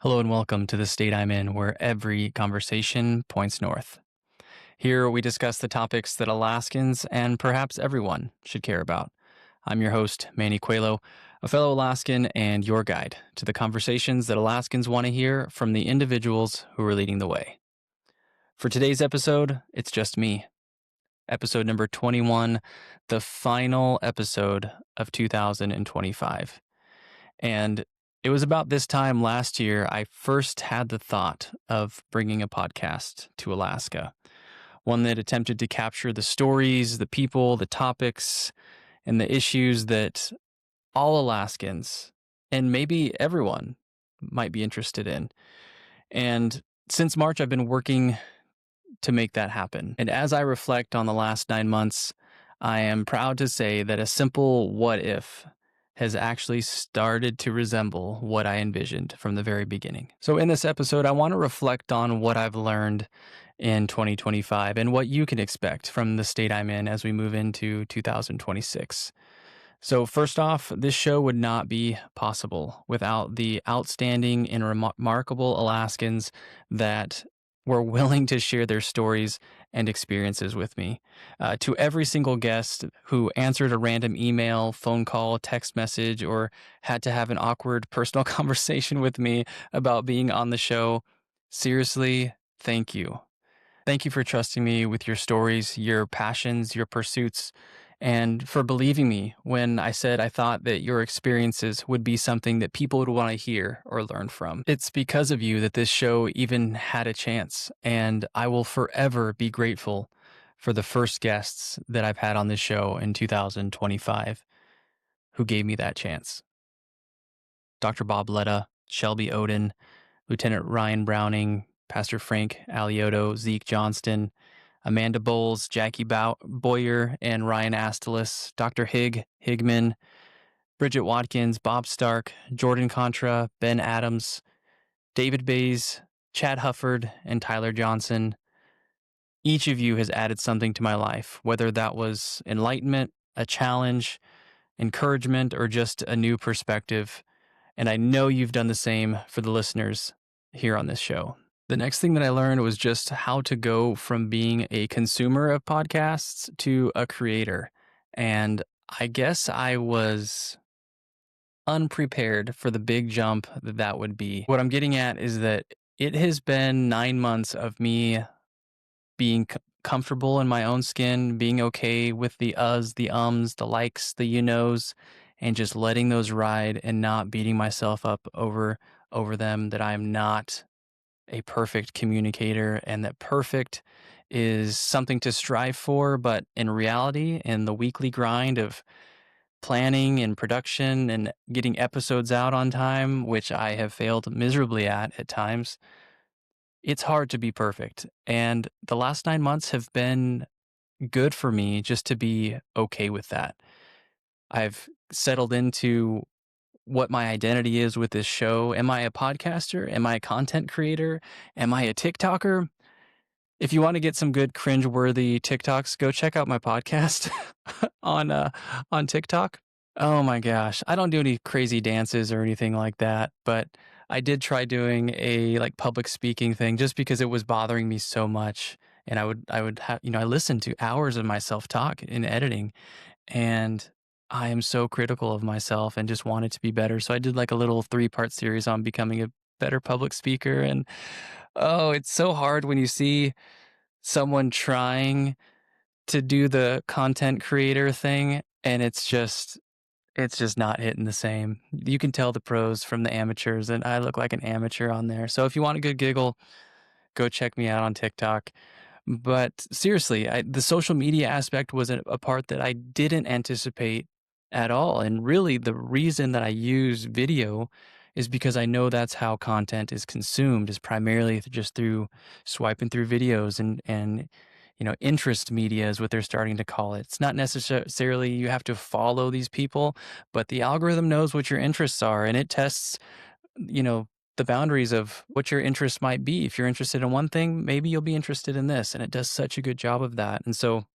Hello and welcome to the state I'm in, where every conversation points north. Here we discuss the topics that Alaskans and perhaps everyone should care about. I'm your host, Manny Coelho, a fellow Alaskan and your guide to the conversations that Alaskans want to hear from the individuals who are leading the way. For today's episode, it's just me. Episode number 21, the final episode of 2025. And it was about this time last year I first had the thought of bringing a podcast to Alaska, one that attempted to capture the stories, the people, the topics, and the issues that all Alaskans and maybe everyone might be interested in. And since March, I've been working to make that happen. And as I reflect on the last 9 months, I am proud to say that a simple what if has actually started to resemble what I envisioned from the very beginning. So in this episode, I want to reflect on what I've learned in 2025 and what you can expect from the state I'm in as we move into 2026. So first off, this show would not be possible without the outstanding and remarkable Alaskans that were willing to share their stories and experiences with me. To every single guest who answered a random email, phone call, text message, or had to have an awkward personal conversation with me about being on the show, seriously, thank you. Thank you for trusting me with your stories, your passions, your pursuits, and for believing me when I said I thought that your experiences would be something that people would want to hear or learn from. It's because of you that this show even had a chance, and I will forever be grateful for the first guests that I've had on this show in 2025 who gave me that chance. Dr. Bob Letta, Shelby Oden, Lieutenant Ryan Browning, Pastor Frank Alioto, Zeke Johnston, Amanda Bowles, Jackie Boyer, and Ryan Astelis, Dr. Higman, Bridget Watkins, Bob Stark, Jordan Contra, Ben Adams, David Bays, Chad Hufford, and Tyler Johnson. Each of you has added something to my life, whether that was enlightenment, a challenge, encouragement, or just a new perspective. And I know you've done the same for the listeners here on this show. The next thing that I learned was just how to go from being a consumer of podcasts to a creator. And I guess I was unprepared for the big jump that would be. What I'm getting at is that it has been 9 months of me being comfortable in my own skin, being okay with the uhs, the ums, the likes, the you knows, and just letting those ride and not beating myself up over them, that I'm not a perfect communicator and that perfect is something to strive for. But in reality, in the weekly grind of planning and production and getting episodes out on time, which I have failed miserably at times, it's hard to be perfect. And the last 9 months have been good for me just to be okay with that. I've settled into what my identity is with this show. Am I a podcaster? Am I a content creator? Am I a TikToker? If you want to get some good cringeworthy TikToks, go check out my podcast on TikTok. Oh my gosh, I don't do any crazy dances or anything like that, but I did try doing a public speaking thing just because it was bothering me so much. And I would have, I listened to hours of myself talk in editing, and I am so critical of myself and just wanted to be better. So I did a little 3-part series on becoming a better public speaker. And oh, it's so hard when you see someone trying to do the content creator thing and it's just not hitting the same. You can tell the pros from the amateurs, and I look like an amateur on there. So if you want a good giggle, go check me out on TikTok. But seriously, the social media aspect was a part that I didn't anticipate at all. And really, the reason that I use video is because I know that's how content is consumed, is primarily just through swiping through videos and interest media is what they're starting to call it. It's not necessarily you have to follow these people, but the algorithm knows what your interests are, and it tests, the boundaries of what your interests might be. If you're interested in one thing, maybe you'll be interested in this. And it does such a good job of that. And so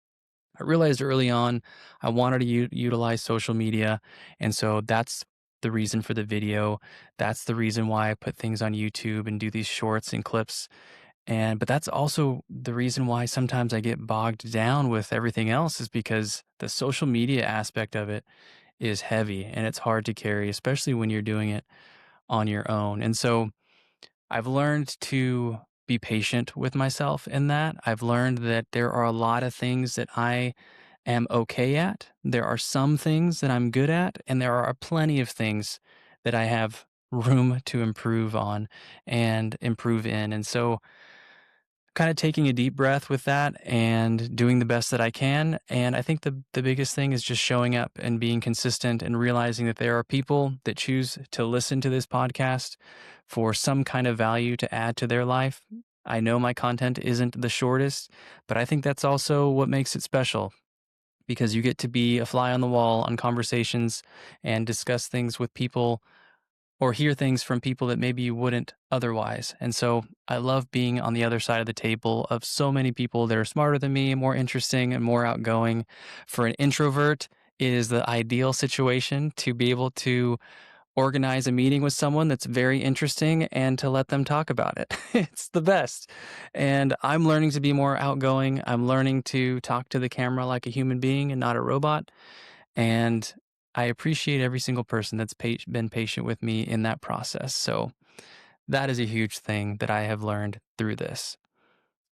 I realized early on I wanted to utilize social media. And so that's the reason for the video. That's the reason why I put things on YouTube and do these shorts and clips. But that's also the reason why sometimes I get bogged down with everything else is because the social media aspect of it is heavy and it's hard to carry, especially when you're doing it on your own. And so I've learned to be patient with myself in that. I've learned that there are a lot of things that I am okay at. There are some things that I'm good at, and there are plenty of things that I have room to improve on and improve in. And so kind of taking a deep breath with that and doing the best that I can. And I think the biggest thing is just showing up and being consistent and realizing that there are people that choose to listen to this podcast for some kind of value to add to their life. I know my content isn't the shortest, but I think that's also what makes it special because you get to be a fly on the wall on conversations and discuss things with people or hear things from people that maybe you wouldn't otherwise. And so I love being on the other side of the table of so many people that are smarter than me, more interesting, and more outgoing. For an introvert, it is the ideal situation to be able to organize a meeting with someone that's very interesting and to let them talk about it. It's the best. And I'm learning to be more outgoing. I'm learning to talk to the camera like a human being and not a robot. And I appreciate every single person that's been patient with me in that process. So that is a huge thing that I have learned through this.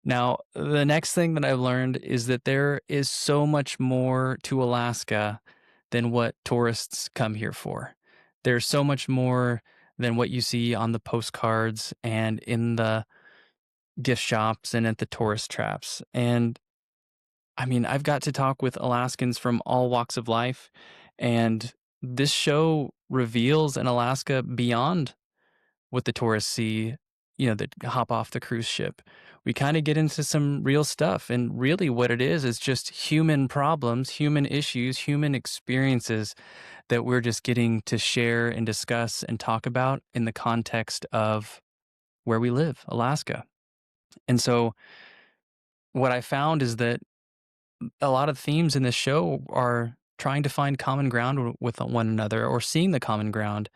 Now, the next thing that I've learned is that there is so much more to Alaska than what tourists come here for. There's so much more than what you see on the postcards and in the gift shops and at the tourist traps. And I mean, I've got to talk with Alaskans from all walks of life, and this show reveals an Alaska beyond what the tourists see, that hop off the cruise ship. We kind of get into some real stuff, and really what it is just human problems, human issues, human experiences that we're just getting to share and discuss and talk about in the context of where we live, Alaska. And so what I found is that a lot of themes in this show are trying to find common ground with one another or seeing the common ground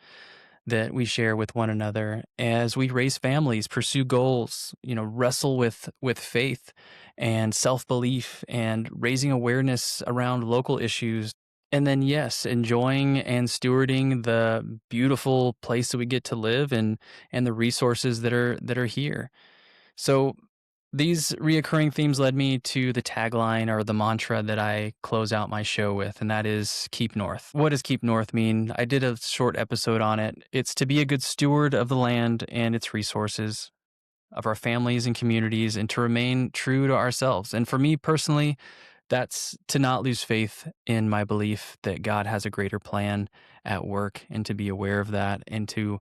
that we share with one another as we raise families, pursue goals, wrestle with faith and self-belief and raising awareness around local issues. And then yes, enjoying and stewarding the beautiful place that we get to live and the resources that are here. So these reoccurring themes led me to the tagline or the mantra that I close out my show with, and that is Keep North. What does Keep North mean? I did a short episode on it. It's to be a good steward of the land and its resources, of our families and communities, and to remain true to ourselves. And for me personally, that's to not lose faith in my belief that God has a greater plan at work and to be aware of that and to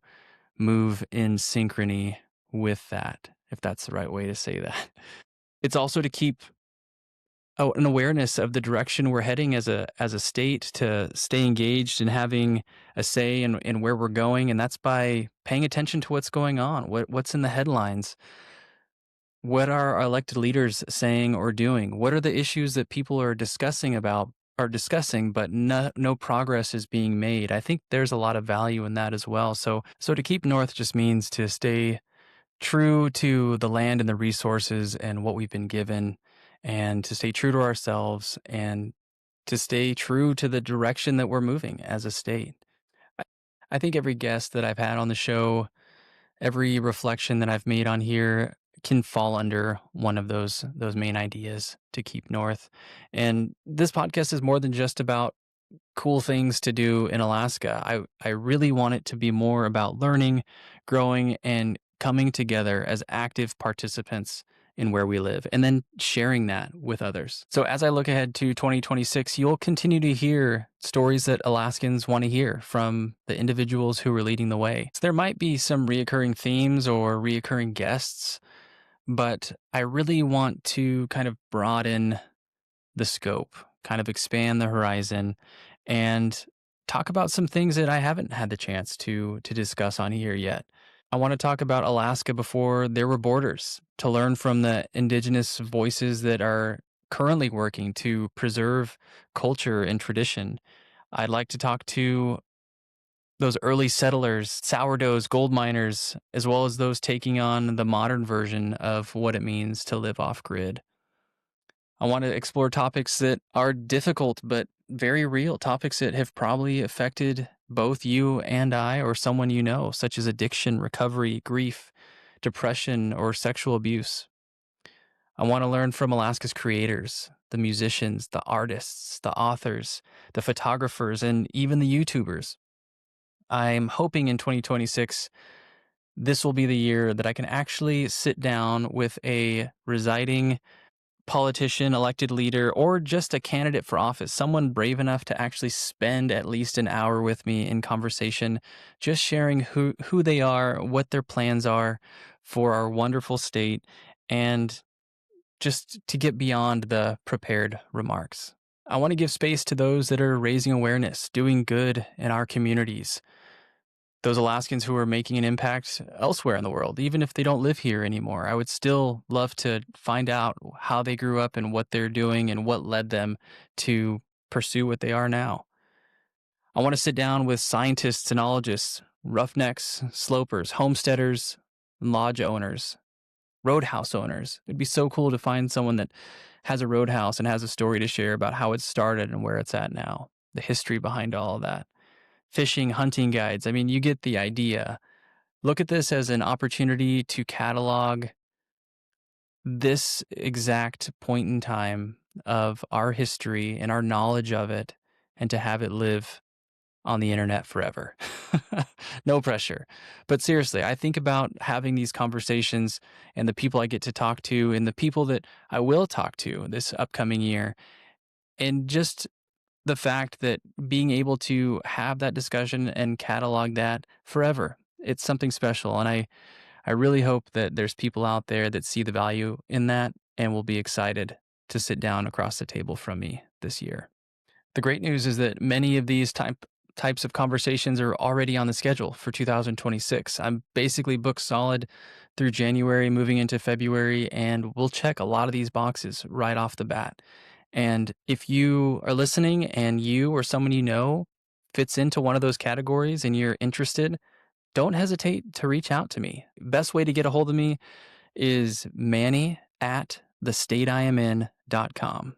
move in synchrony with that, if that's the right way to say that. It's also to keep an awareness of the direction we're heading as a state, to stay engaged and having a say in where we're going. And that's by paying attention to what's going on, what's in the headlines. What are our elected leaders saying or doing? What are the issues that people are discussing, but no progress is being made? I think there's a lot of value in that as well. So to keep north just means to stay true to the land and the resources and what we've been given, and to stay true to ourselves and to stay true to the direction that we're moving as a state. I, I think every guest that I've had on the show, every reflection that I've made on here can fall under one of those main ideas to keep north. And this podcast is more than just about cool things to do in Alaska. I really want it to be more about learning, growing, and coming together as active participants in where we live, and then sharing that with others. So as I look ahead to 2026, you'll continue to hear stories that Alaskans want to hear from the individuals who are leading the way. So there might be some reoccurring themes or reoccurring guests, but I really want to kind of broaden the scope, kind of expand the horizon, and talk about some things that I haven't had the chance to discuss on here yet. I want to talk about Alaska before there were borders, to learn from the indigenous voices that are currently working to preserve culture and tradition. I'd like to talk to those early settlers, sourdoughs, gold miners, as well as those taking on the modern version of what it means to live off grid. I want to explore topics that are difficult but very real, topics that have probably affected both you and I or someone you know, such as addiction, recovery, grief, depression, or sexual abuse. I want to learn from Alaska's creators, the musicians, the artists, the authors, the photographers, and even the YouTubers. I'm hoping in 2026, this will be the year that I can actually sit down with a residing politician, elected leader, or just a candidate for office, someone brave enough to actually spend at least an hour with me in conversation, just sharing who they are, what their plans are for our wonderful state, and just to get beyond the prepared remarks. I want to give space to those that are raising awareness, doing good in our communities, those Alaskans who are making an impact elsewhere in the world, even if they don't live here anymore. I would still love to find out how they grew up and what they're doing and what led them to pursue what they are now. I want to sit down with scientists, enologists, roughnecks, slopers, homesteaders, lodge owners, roadhouse owners. It'd be so cool to find someone that has a roadhouse and has a story to share about how it started and where it's at now, the history behind all of that. Fishing, hunting guides. I mean, you get the idea. Look at this as an opportunity to catalog this exact point in time of our history and our knowledge of it, and to have it live on the internet forever. No pressure. But seriously, I think about having these conversations and the people I get to talk to and the people that I will talk to this upcoming year. And just the fact that being able to have that discussion and catalog that forever, it's something special. And I really hope that there's people out there that see the value in that and will be excited to sit down across the table from me this year. The great news is that many of these types of conversations are already on the schedule for 2026. I'm basically booked solid through January, moving into February, and we'll check a lot of these boxes right off the bat. And if you are listening and you or someone you know fits into one of those categories and you're interested, don't hesitate to reach out to me. Best way to get a hold of me is manny@thestateimn.com.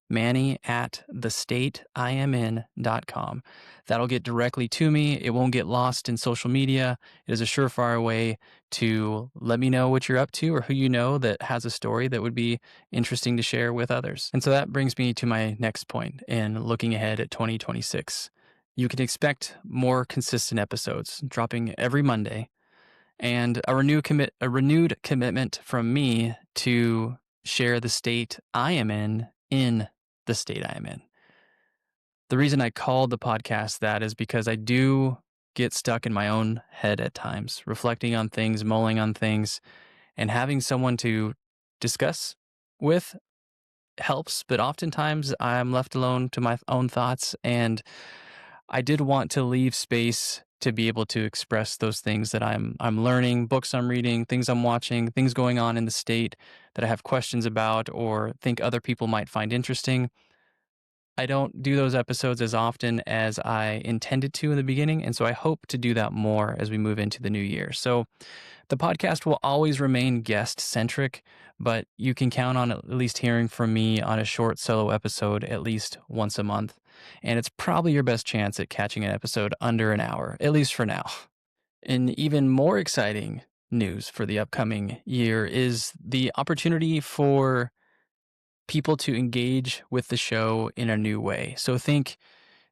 Manny@thestateimn.com. That'll get directly to me. It won't get lost in social media. It is a surefire way to let me know what you're up to or who you know that has a story that would be interesting to share with others. And so that brings me to my next point in looking ahead at 2026. You can expect more consistent episodes dropping every Monday and a renewed commitment from me to share the state I am in the state I am in. The reason I called the podcast that is because I do get stuck in my own head at times, reflecting on things, mulling on things, and having someone to discuss with helps. But oftentimes I'm left alone to my own thoughts. And I did want to leave space to be able to express those things that I'm learning, books I'm reading, things I'm watching, things going on in the state that I have questions about or think other people might find interesting. I don't do those episodes as often as I intended to in the beginning, and so I hope to do that more as we move into the new year. So the podcast will always remain guest-centric, but you can count on at least hearing from me on a short solo episode at least once a month, and it's probably your best chance at catching an episode under an hour, at least for now. And even more exciting news for the upcoming year is the opportunity for people to engage with the show in a new way. So think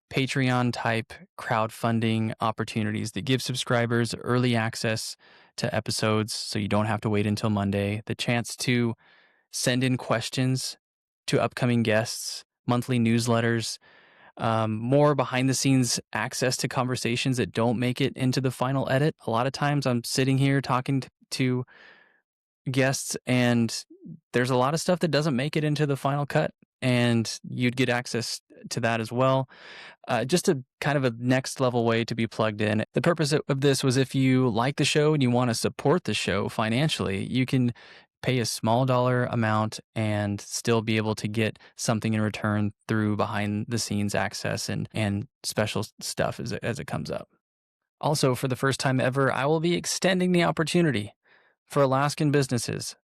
Patreon type crowdfunding opportunities that give subscribers early access to episodes so you don't have to wait until Monday, the chance to send in questions to upcoming guests, monthly newsletters, more behind the scenes access to conversations that don't make it into the final edit. A lot of times I'm sitting here talking to guests and there's a lot of stuff that doesn't make it into the final cut, and you'd get access to that as well. Just a kind of a next level way to be plugged in. The purpose of this was if you like the show and you want to support the show financially, you can pay a small dollar amount and still be able to get something in return through behind the scenes access and special stuff as it comes up. Also, for the first time ever, I will be extending the opportunity for Alaskan businesses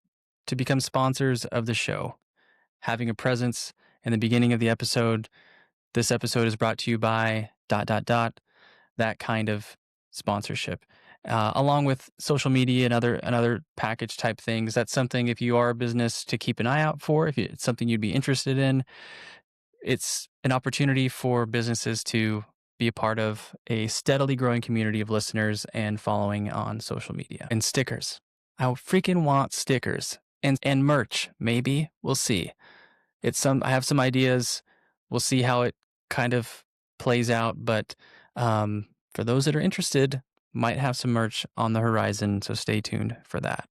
to become sponsors of the show, having a presence in the beginning of the episode. This episode is brought to you by ... that kind of sponsorship, along with social media and other package type things. That's something, if you are a business, to keep an eye out for. If it's something you'd be interested in, it's an opportunity for businesses to be a part of a steadily growing community of listeners and following on social media. And stickers. I freaking want stickers and merch. Maybe we'll see. I have some ideas. We'll see how it kind of plays out. But for those that are interested, might have some merch on the horizon. So stay tuned for that.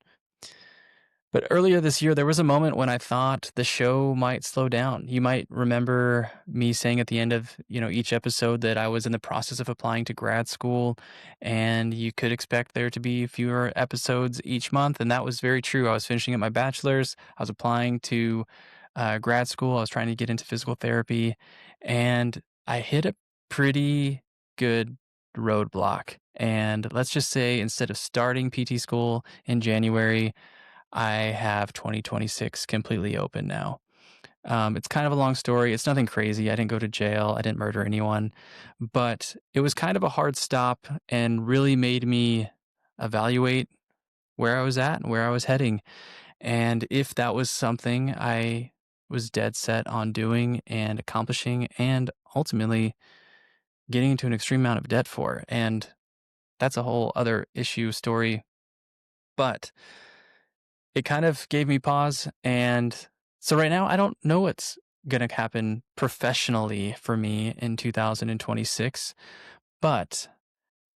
But earlier this year, there was a moment when I thought the show might slow down. You might remember me saying at the end of, each episode that I was in the process of applying to grad school, and you could expect there to be fewer episodes each month. And that was very true. I was finishing up my bachelor's. I was applying to grad school. I was trying to get into physical therapy, and I hit a pretty good roadblock. And let's just say, instead of starting PT school in January, I have 2026 completely open now. It's kind of a long story. It's nothing crazy. I didn't go to jail. I didn't murder anyone. But it was kind of a hard stop and really made me evaluate where I was at and where I was heading. And if that was something I was dead set on doing and accomplishing, and ultimately getting into an extreme amount of debt for. And that's a whole other story. But it kind of gave me pause. And so right now, I don't know what's going to happen professionally for me in 2026, but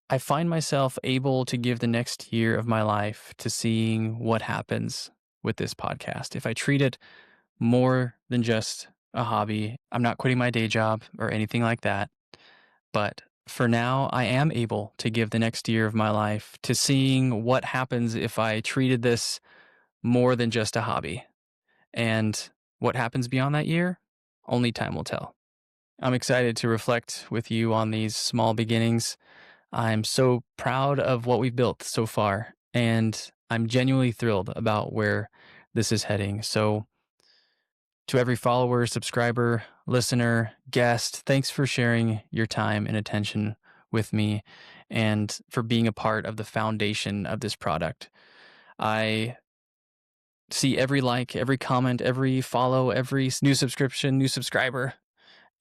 I find myself able to give the next year of my life to seeing what happens with this podcast. If I treat it more than just a hobby, I'm not quitting my day job or anything like that. But for now, I am able to give the next year of my life to seeing what happens if I treated this more than just a hobby. And what happens beyond that year, only time will tell. I'm excited to reflect with you on these small beginnings. I'm so proud of what we've built so far, and I'm genuinely thrilled about where this is heading. So to every follower, subscriber, listener, guest, thanks for sharing your time and attention with me and for being a part of the foundation of this product. I see every like, every comment, every follow, every new subscription, new subscriber,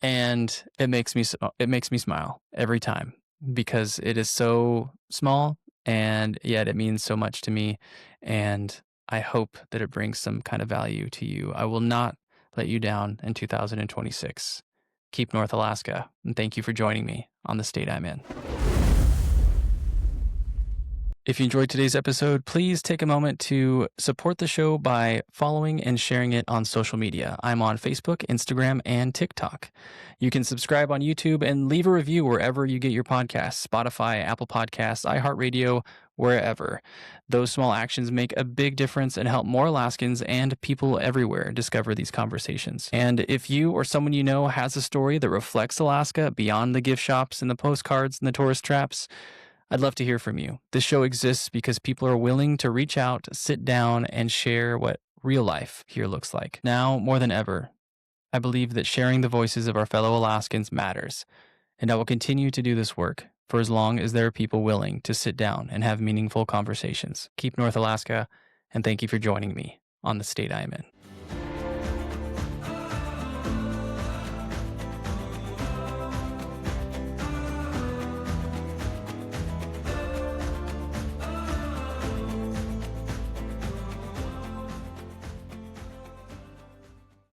and it makes me smile every time, because it is so small and yet it means so much to me, and I hope that it brings some kind of value to you. I will not let you down in 2026. Keep North Alaska, and thank you for joining me on the state I'm in. If you enjoyed today's episode, please take a moment to support the show by following and sharing it on social media. I'm on Facebook, Instagram, and TikTok. You can subscribe on YouTube and leave a review wherever you get your podcasts: Spotify, Apple Podcasts, iHeartRadio, wherever. Those small actions make a big difference and help more Alaskans and people everywhere discover these conversations. And if you or someone you know has a story that reflects Alaska beyond the gift shops and the postcards and the tourist traps, I'd love to hear from you. This show exists because people are willing to reach out, sit down, and share what real life here looks like. Now, more than ever, I believe that sharing the voices of our fellow Alaskans matters, and I will continue to do this work for as long as there are people willing to sit down and have meaningful conversations. Keep North Alaska, and thank you for joining me on the state I am in.